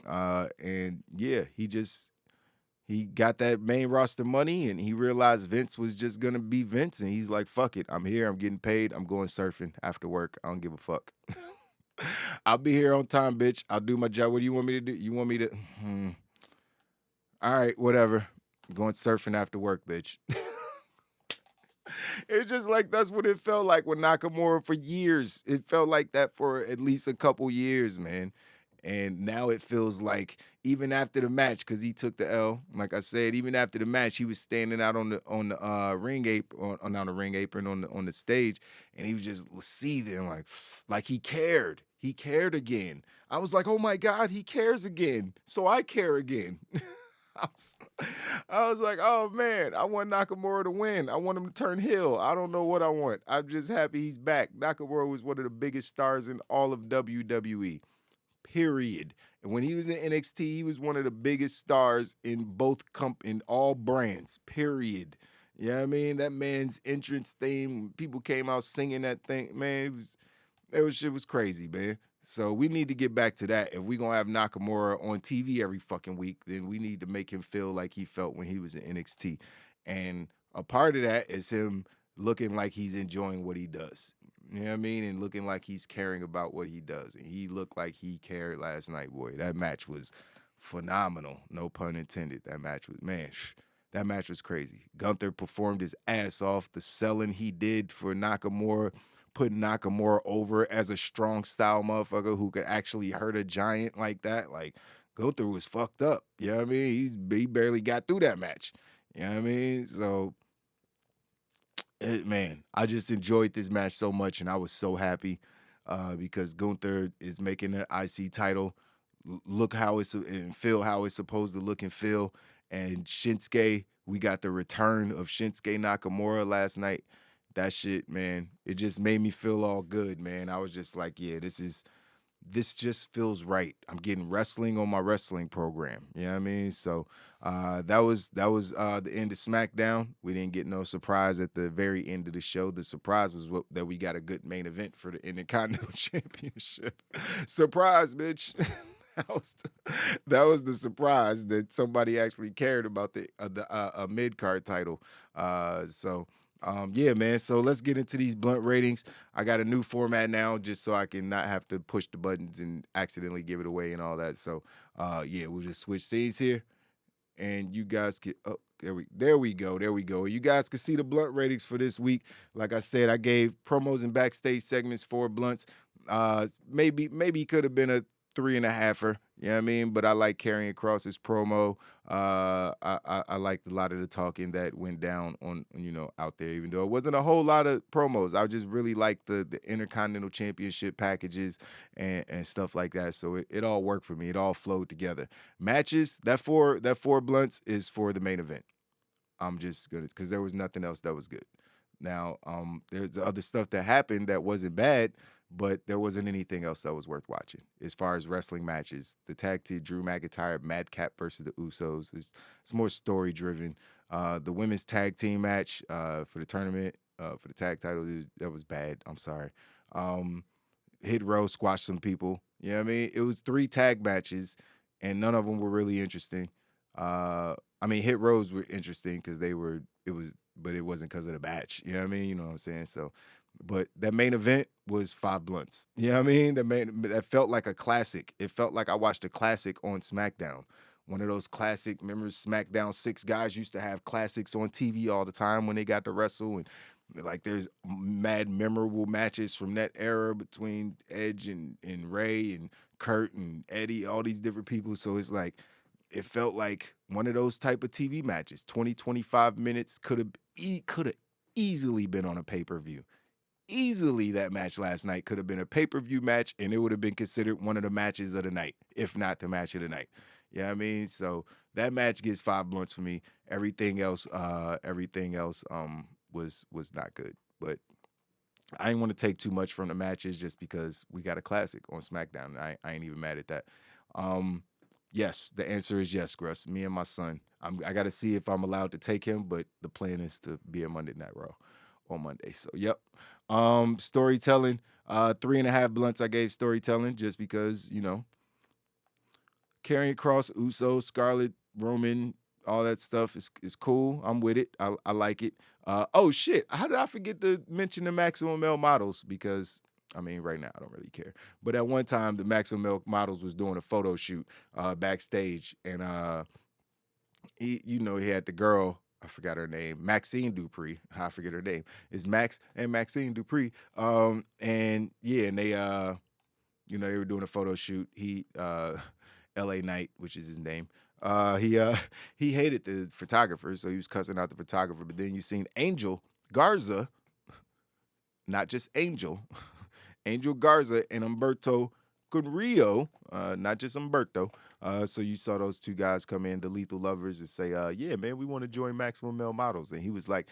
And yeah, he got that main roster money and he realized Vince was just going to be Vince. And he's like, fuck it. I'm here. I'm getting paid. I'm going surfing after work. I don't give a fuck. I'll be here on time, bitch. I'll do my job. What do you want me to do? You want me to... All right, whatever. I'm going surfing after work, bitch. It's just like that's what it felt like with Nakamura for years. It felt like that for at least a couple years, man. And now it feels like even after the match, because he took the L, like I said, even after the match, he was standing out on the ring apron, not the ring apron, on the stage, and he was just seething like he cared. He cared again. I was like, oh my God, he cares again. So I care again. I was like, oh man, I want Nakamura to win. I want him to turn heel. I don't know what I want. I'm just happy he's back. Nakamura was one of the biggest stars in all of WWE. Period. And when he was in NXT, he was one of the biggest stars in in all brands. Period. You know what I mean? That man's entrance theme, people came out singing that thing. Man, shit was crazy, man. So we need to get back to that. If we're going to have Nakamura on TV every fucking week, then we need to make him feel like he felt when he was in NXT. And a part of that is him looking like he's enjoying what he does. You know what I mean? And looking like he's caring about what he does. And he looked like he cared last night, boy. That match was phenomenal. No pun intended. That match was crazy. Gunther performed his ass off. The selling he did for Nakamura, putting Nakamura over as a strong style motherfucker who could actually hurt a giant like that. Like, Gunther was fucked up. You know what I mean? He barely got through that match. You know what I mean? So, man, I just enjoyed this match so much, and I was so happy because Gunther is making an IC title look how it's and feel how it's supposed to look and feel. And Shinsuke, we got the return of Shinsuke Nakamura last night. That shit, man, it just made me feel all good, man. I was just like, yeah, this is this just feels right. I'm getting wrestling on my wrestling program. You know what I mean? So that was the end of SmackDown. We didn't get no surprise at the very end of the show. The surprise was that we got a good main event for the Intercontinental Championship. Surprise, bitch. That was the surprise that somebody actually cared about the mid card title. Yeah, man. So let's get into these blunt ratings. I got a new format now, just so I can not have to push the buttons and accidentally give it away and all that. So, yeah, we'll just switch scenes here, and you guys can. Oh, there we go. You guys can see the blunt ratings for this week. Like I said, I gave promos and backstage segments 4 blunts. Maybe could have been a 3.5-er. You know what I mean? But I like carrying across his promo. I liked a lot of the talking that went down on, out there, even though it wasn't a whole lot of promos. I just really liked the Intercontinental Championship packages and stuff like that. So it all worked for me. It all flowed together. Matches, that four blunts is for the main event. I'm just good because there was nothing else that was good. Now, there's other stuff that happened that wasn't bad, but there wasn't anything else that was worth watching. As far as wrestling matches, the tag team Drew McIntyre, Madcap versus the Usos, it's more story driven. The women's tag team match for the tournament, for the tag title, that was bad. I'm sorry. Hit Row squashed some people. You know what I mean? It was 3 tag matches, and none of them were really interesting. Hit Rows were interesting because but it wasn't because of the match. You know what I mean? You know what I'm saying? So, but that main event was 5 blunts. You know what I mean? That felt like a classic. It felt like I watched a classic on SmackDown. One of those classic, remember SmackDown 6 guys used to have classics on TV all the time when they got to wrestle. And like there's mad memorable matches from that era between Edge and Ray and Kurt and Eddie, all these different people. So it's like, it felt like one of those type of TV matches. 25 minutes could have easily been on a pay-per-view. Easily that match last night could have been a pay-per-view match, and it would have been considered one of the matches of the night, if not the match of the night. You know what I mean? So that match gets 5 blunts for me. Everything else was not good. But I didn't want to take too much from the matches just because we got a classic on SmackDown. I ain't even mad at that. Yes, the answer is yes, Gruss. Me and my son. I got to see if I'm allowed to take him, but the plan is to be a Monday Night Raw on Monday. So, yep. Storytelling, 3.5 blunts I gave storytelling just because, carrying across Uso, Scarlett, Roman, all that stuff is cool. I'm with it. I like it. Oh, shit. How did I forget to mention the Maximum Male Models? Because right now I don't really care. But at one time, the Maximum Male Models was doing a photo shoot backstage, and he had the girl. I forgot her name, Maxine Dupree. I forget her name. It's Max and Maxine Dupree. And they they were doing a photo shoot. He L.A. Knight, which is his name. He hated the photographer, so he was cussing out the photographer. But then you seen Angel Garza, not just Angel. Angel Garza and Humberto Carrillo, not just Humberto. So you saw those 2 guys come in, the Lethal Lovers, and say, yeah, man, we want to join Maximum Male Models. And he was like,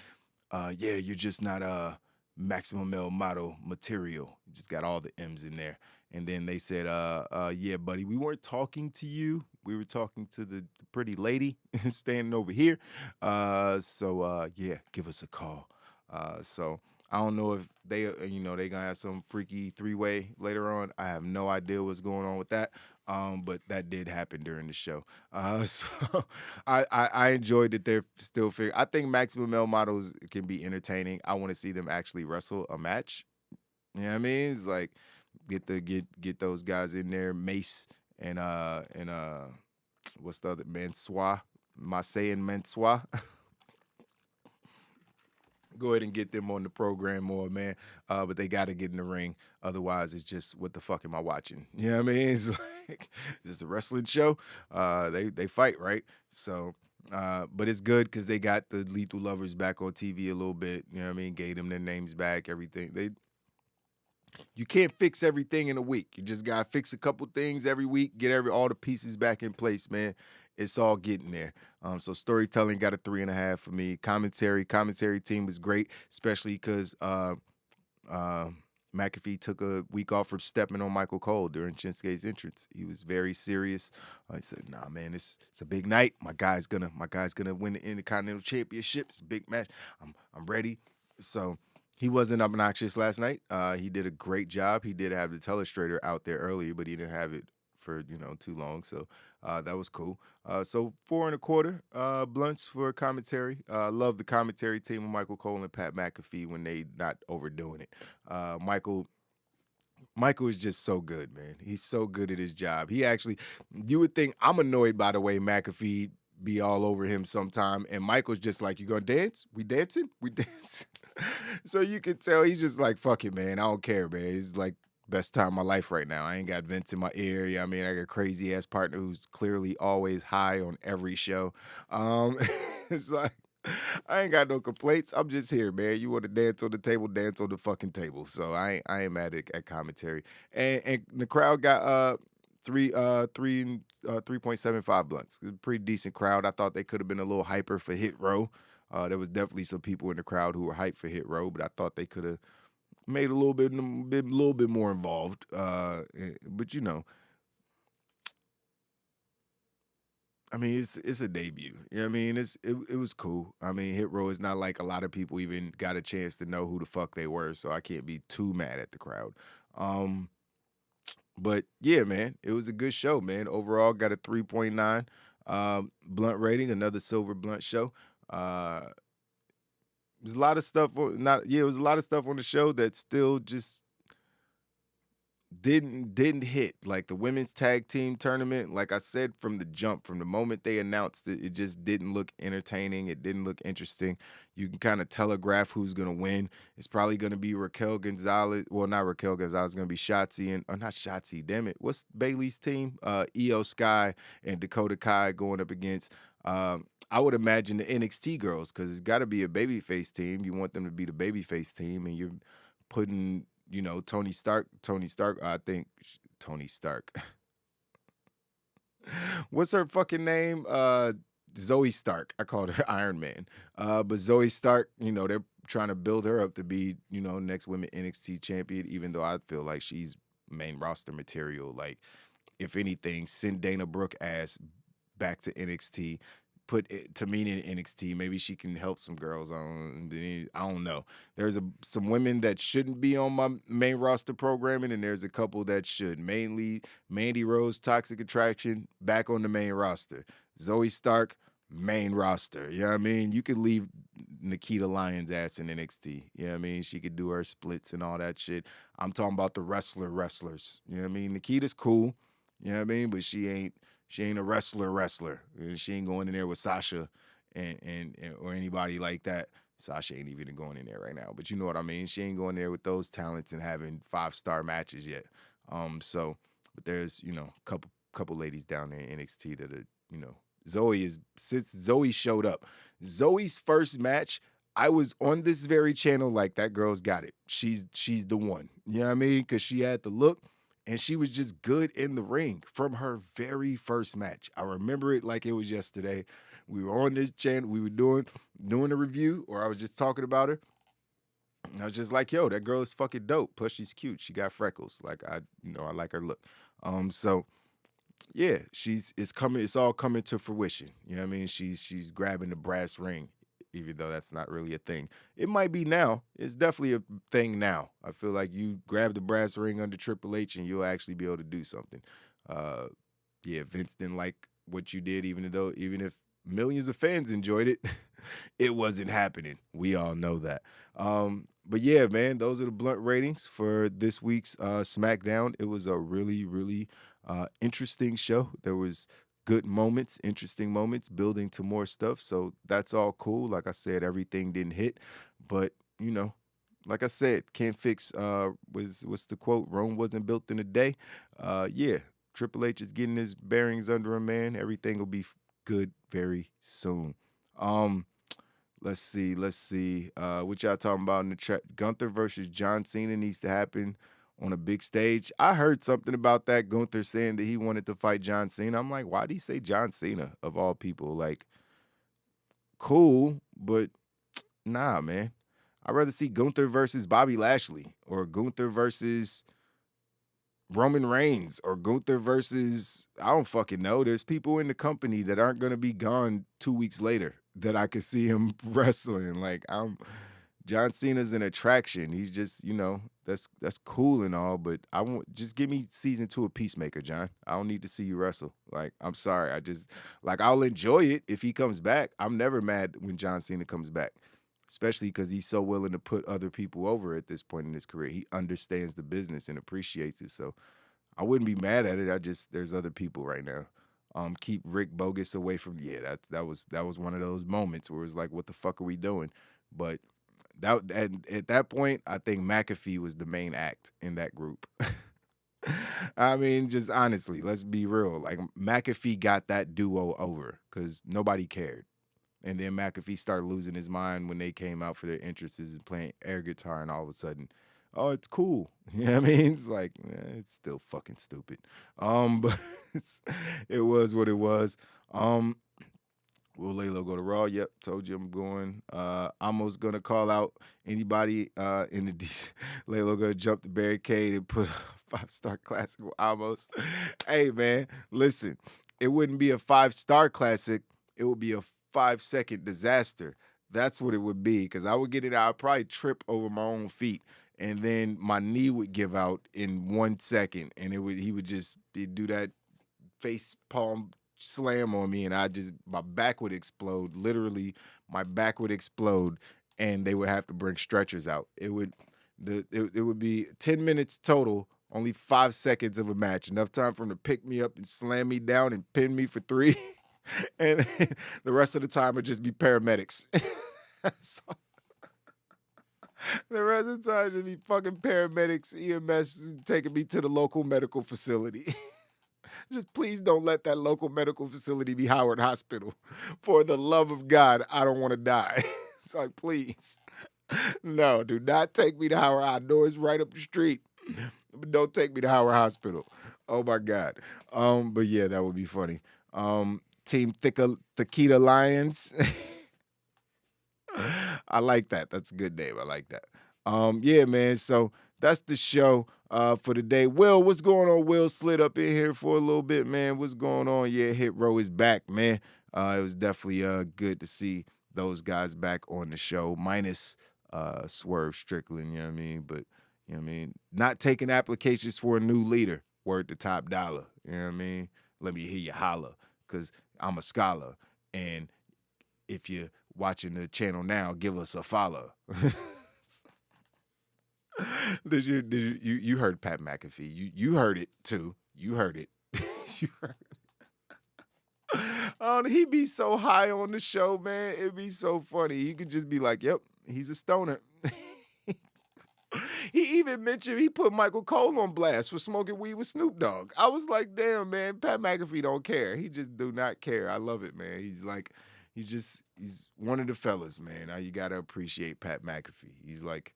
yeah, you're just not Maximum Male Model material. You just got all the M's in there. And then they said, yeah, buddy, we weren't talking to you. We were talking to the pretty lady standing over here. Yeah, give us a call. So I don't know if they going to have some freaky 3-way later on. I have no idea what's going on with that. But that did happen during the show. So I enjoyed that they're still figuring. I think Maximum Male Models can be entertaining. I want to see them actually wrestle a match. You know what I mean? It's like get those guys in there, Mace and what's the other, Mansois, Marseille and Mansois. Go ahead and get them on the program more, man. But they got to get in the ring. Otherwise, it's just, what the fuck am I watching? You know what I mean? It's like, it's a wrestling show. They fight, right? So, but it's good because they got the Lethal Lovers back on TV a little bit. You know what I mean? Gave them their names back, everything. You can't fix everything in a week. You just got to fix a couple things every week, get all the pieces back in place, man. It's all getting there. So storytelling got a 3.5 for me. Commentary team was great, especially because McAfee took a week off from stepping on Michael Cole during Shinsuke's entrance. He was very serious. He said, "Nah, man, it's a big night. My guy's gonna win the Intercontinental Championship. It's a big match. I'm ready." So he wasn't obnoxious last night. He did a great job. He did have the telestrator out there earlier, but he didn't have it for too long. So that was cool. So 4 1/4 blunts for commentary. Love the commentary team of Michael Cole and Pat McAfee when they not overdoing it. Michael is just so good, man. He's so good at his job. You would think I'm annoyed by the way McAfee be all over him sometime, and Michael's just like, "You gonna dance? We dancing? We dance." So you can tell he's just like, "Fuck it, man. I don't care, man." He's like, best time of my life right now. I ain't got Vince in my ear. I mean, I got a crazy ass partner who's clearly always high on every show. It's like, I ain't got no complaints. I'm just here, man. You want to dance on the table, dance on the fucking table. So I ain't mad at commentary. And the crowd got 3.75 blunts. It was a pretty decent crowd. I thought they could have been a little hyper for Hit Row. There was definitely some people in the crowd who were hyped for Hit Row, but I thought they could have made a little bit more involved. But I mean, it's a debut. You know what I mean? It was cool. I mean, Hit Row is not like a lot of people even got a chance to know who the fuck they were, so I can't be too mad at the crowd. But yeah, man, it was a good show, man. Overall, got a 3.9 blunt rating, another silver blunt show. There's a lot of stuff it was a lot of stuff on the show that still just didn't hit. Like the women's tag team tournament, like I said from the jump, from the moment they announced it, it just didn't look entertaining. It didn't look interesting. You can kind of telegraph who's going to win. It's probably going to be Raquel Gonzalez. Well, not Raquel Gonzalez. It's going to be Shotzi not Shotzi, damn it. What's Bailey's team? Io Sky and Dakota Kai going up against, I would imagine the NXT girls, because it's got to be a babyface team. You want them to be the babyface team, and you're putting, Tony Stark, I think, Tony Stark. What's her fucking name? Zoe Stark. I called her Iron Man. But Zoe Stark, they're trying to build her up to be, next women NXT champion, even though I feel like she's main roster material. Like, if anything, send Dana Brooke ass back to NXT. Put Tamina in NXT. Maybe she can help some girls. I don't know. There's some women that shouldn't be on my main roster programming, and there's a couple that should. Mainly Mandy Rose, Toxic Attraction, back on the main roster. Zoe Stark, main roster. You know what I mean? You could leave Nikita Lyons' ass in NXT. You know what I mean? She could do her splits and all that shit. I'm talking about the wrestlers. You know what I mean? Nikita's cool. You know what I mean? But she ain't a wrestler. She ain't going in there with Sasha and or anybody like that. Sasha ain't even going in there right now, but you know what I mean. She ain't going there with those talents and having 5-star matches yet. But there's couple ladies down there in NXT that are since Zoe showed up. Zoe's first match, I was on this very channel like, that girl's got it. She's the one. You know what I mean? Because she had the look. And she was just good in the ring from her very first match. I remember it like it was yesterday. We were on this channel. We were doing a review, or I was just talking about her. And I was just like, yo, that girl is fucking dope. Plus, she's cute. She got freckles. Like, I like her look. So, yeah, it's all coming to fruition. You know what I mean? She's grabbing the brass ring, even though that's not really a thing. It might be now. It's definitely a thing now. I feel like you grab the brass ring under Triple H and you'll actually be able to do something. Vince didn't like what you did, even if millions of fans enjoyed it, it wasn't happening. We all know that. But yeah, man, those are the blunt ratings for this week's SmackDown. It was a really, really interesting show. There was good moments, interesting moments, building to more stuff. So that's all cool. Like I said, everything didn't hit, but like I said, can't fix. What's the quote? Rome wasn't built in a day. Yeah, Triple H is getting his bearings under him, man. Everything will be good very soon. Let's see. What y'all talking about in the chat? Gunther versus John Cena needs to happen on a big stage. I heard something about that. Gunther saying that he wanted to fight John Cena. I'm like, why did he say John Cena of all people? Like, cool, but nah, man. I'd rather see Gunther versus Bobby Lashley, or Gunther versus Roman Reigns, or Gunther versus, I don't fucking know. There's people in the company that aren't going to be gone 2 weeks later that I could see him wrestling. Like, John Cena's an attraction. He's just, that's cool and all, but just give me season 2 of Peacemaker, John. I don't need to see you wrestle. Like, I'm sorry. I'll enjoy it if he comes back. I'm never mad when John Cena comes back, especially because he's so willing to put other people over at this point in his career. He understands the business and appreciates it. So I wouldn't be mad at it. There's other people right now. Keep Rick Bogus away from, that was one of those moments where it was like, what the fuck are we doing? But at that point, I think McAfee was the main act in that group. I mean, just honestly, let's be real. Like, McAfee got that duo over because nobody cared. And then McAfee started losing his mind when they came out for their interests in playing air guitar, and all of a sudden, oh, it's cool. You know what I mean? It's like, it's still fucking stupid. But it was what it was. Will Laylo go to Raw? Yep, told you I'm going. Almost gonna call out anybody in the Laylo gonna jump the barricade and put a 5-star classic. Almost. Hey man, listen, it wouldn't be a 5-star classic. It would be a 5-second disaster. That's what it would be, because I would get it out. I'd probably trip over my own feet, and then my knee would give out in 1 second, and he would just do that face palm slam on me, and my back would explode. Literally, my back would explode, and they would have to bring stretchers out. It would be 10 minutes total, only 5 seconds of a match, enough time for them to pick me up and slam me down and pin me for 3. And the rest of the time would just be paramedics. So, the rest of the time just be fucking paramedics, EMS taking me to the local medical facility. Just please don't let that local medical facility be Howard Hospital. For the love of God, I don't want to die. It's like, please. No, do not take me to Howard. I know it's right up the street, but don't take me to Howard Hospital. Oh my God. But yeah, that would be funny. Team Tequila Lions. I like that. That's a good name. I like that. Yeah, man. So that's the show for today. Will, what's going on? Will slid up in here for a little bit, man. What's going on? Yeah, Hit Row is back, man. It was definitely good to see those guys back on the show, minus Swerve Strickland, you know what I mean? But, you know what I mean? Not taking applications for a new leader. Word to Top Dollar, you know what I mean? Let me hear you holler, because I'm a scholar. And if you're watching the channel now, give us a follow. You heard Pat McAfee. You heard it too. You heard it. You heard it. He be so high on the show, man. It'd be so funny. You could just be like, yep, he's a stoner. He even mentioned he put Michael Cole on blast for smoking weed with Snoop Dogg. I was like, damn, man, Pat McAfee don't care. He just do not care. I love it, man. He's one of the fellas, man. Now you gotta appreciate Pat McAfee. He's like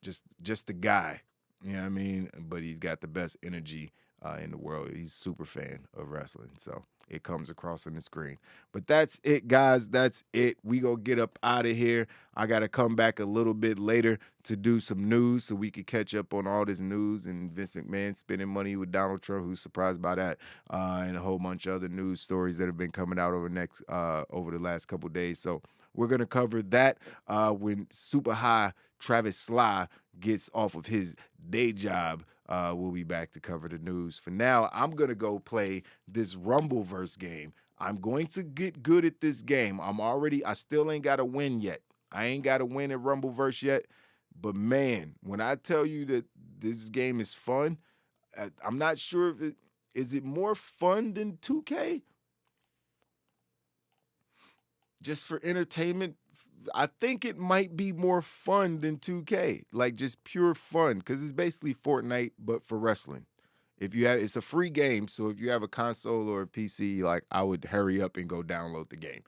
just the guy. You know what I mean? But he's got the best energy in the world. He's a super fan of wrestling. So it comes across on the screen. But that's it, guys. That's it. We go get up out of here. I got to come back a little bit later to do some news so we could catch up on all this news and Vince McMahon spending money with Donald Trump, who's surprised by that, and a whole bunch of other news stories that have been coming out over the last couple of days. So we're going to cover that when Super High Travis Sly gets off of his day job. We'll be back to cover the news. For now, I'm going to go play this Rumbleverse game. I'm going to get good at this game. I still ain't got a win yet. I ain't got a win at Rumbleverse yet. But man, when I tell you that this game is fun, I'm not sure if is it more fun than 2K? Just for entertainment, I think it might be more fun than 2K, like just pure fun, because it's basically Fortnite, but for wrestling. It's a free game, so if you have a console or a PC, like I would hurry up and go download the game.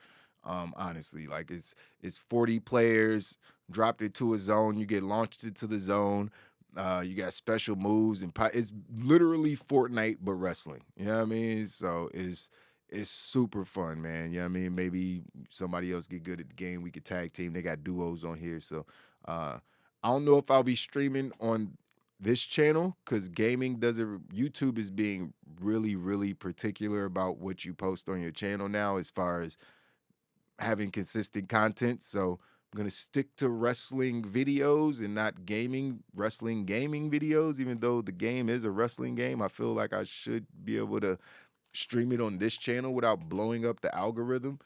Honestly, like it's 40 players, dropped it to a zone, you get launched into the zone. You got special moves, and it's literally Fortnite but wrestling. You know what I mean? So it's it's super fun, man. You know what I mean? Maybe somebody else get good at the game. We could tag team. They got duos on here. So I don't know if I'll be streaming on this channel because gaming doesn't. YouTube is being really, really particular about what you post on your channel now as far as having consistent content. So I'm gonna stick to wrestling videos and not wrestling gaming videos, even though the game is a wrestling game. I feel like I should be able to stream it on this channel without blowing up the algorithm.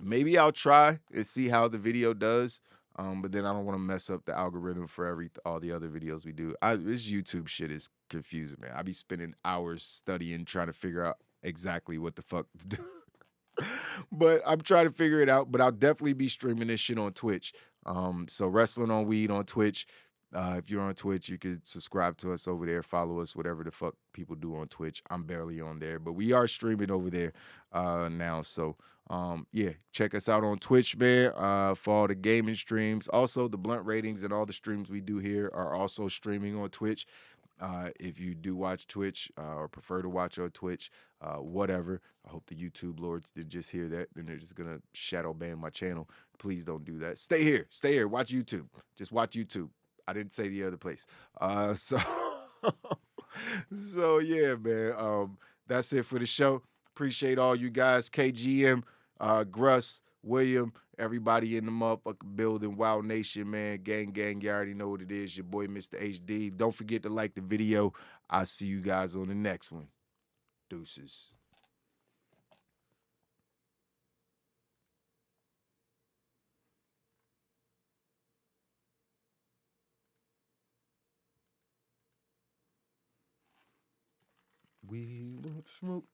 Maybe I'll try and see how the video does. But then I don't want to mess up the algorithm for all the other videos we do. This YouTube shit is confusing, man. I be spending hours studying, trying to figure out exactly what the fuck to do. But I'm trying to figure it out. But I'll definitely be streaming this shit on Twitch. So Wrestling on Weed on Twitch. If you're on Twitch, you could subscribe to us over there, follow us, whatever the fuck people do on Twitch. I'm barely on there, but we are streaming over there now. So, yeah, check us out on Twitch, man, for all the gaming streams. Also, the Blunt Ratings and all the streams we do here are also streaming on Twitch. If you do watch Twitch or prefer to watch on Twitch, whatever. I hope the YouTube lords did just hear that. Then they're just going to shadow ban my channel. Please don't do that. Stay here. Stay here. Watch YouTube. Just watch YouTube. I didn't say the other place. So yeah, man. That's it for the show. Appreciate all you guys. KGM, Gruss, William, everybody in the motherfucking building. Wild Nation, man. Gang. You already know what it is. Your boy, Mr. HD. Don't forget to like the video. I'll see you guys on the next one. Deuces. We want smoke.